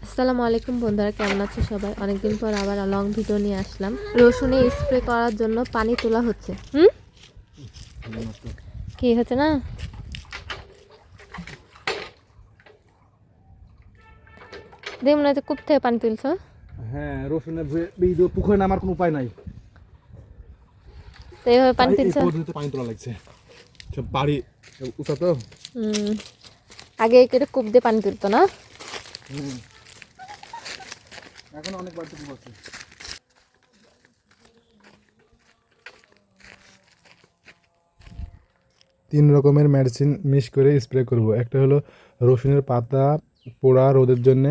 আসসালামু আলাইকুম বন্ধুরা, কেমন আছো সবাই? অনেকদিন পর আবার লং ভিডিও নিয়ে আসলাম। রসুনে স্প্রে করার জন্য পানি তোলা হচ্ছে। কি হচ্ছে না? দেখ মনে হচ্ছে কূপ থেকে পানি তুলছো। হ্যাঁ, রসুনের ভিডিও পুকুরে নামার কোনো উপায় নাই। তো এইভাবে পানি তুলছো। এই পদ্ধতিতে পানি তোলা লাগছে। সব বাড়ি উঁচা তো। আগে কেটে কূপ দিয়ে পানি তুলতো না? এখন অনেক বাড়িতে কূপ আছে। তিন রকমের মেডিসিন মিক্স করে স্প্রে করব। একটা হলো রসুনের পাতা পোড়া রোদের জন্য,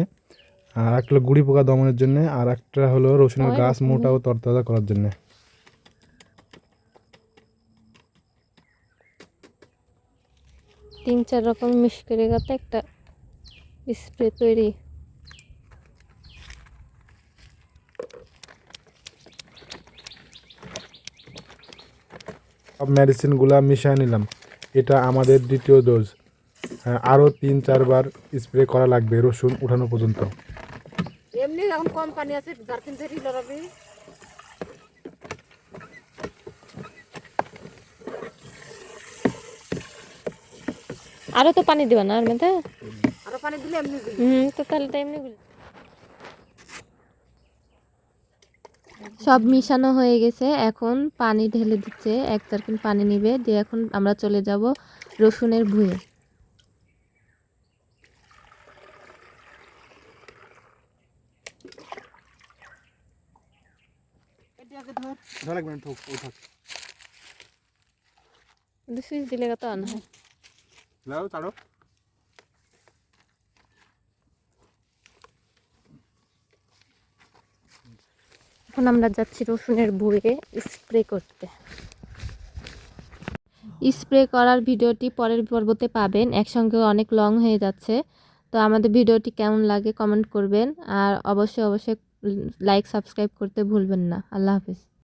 আর একটা হলো গুড়ি পোকা দমনের জন্য, আর একটা হলো রসুনের গাছ মোটা ও তরতাজা করার জন্য। 3-4 রকম মিক্স করে গেতে একটা স্প্রে তৈরি। সব মেডিসিনগুলা মিশিয়ে নিলাম। এটা আমাদের দ্বিতীয় ডোজ। আরও 3-4 বার স্প্রে করা লাগবে রসুন উঠানো পর্যন্ত। এমনি এখন কম পানি আছে, জারকিন থেকে লড়াবি। আরো তো পানি দিবা না আর মধ্যে? আরো পানি দিলে এমনি দিবি। তো তাহলে তো এমনি সব মিশানো হয়ে গেছে। এখন পানি ঢেলে দিচ্ছে, 1 জারকিন পানি নিবে দিয়ে এখন আমরা চলে যাব রসুনের ভুঁয়ে। সুইচ দিলে কত আনা হয়। এখন আমরা যাচ্ছি রসুনের ভুঁয়ে স্প্রে করতে। স্প্রে করার ভিডিওটি পরের পর্বতে পাবেন, একসঙ্গে অনেক লং হয়ে যাচ্ছে। তো আমাদের ভিডিওটি কেমন লাগে কমেন্ট করবেন, আর অবশ্যই লাইক সাবস্ক্রাইব করতে ভুলবেন না। আল্লাহ হাফিজ।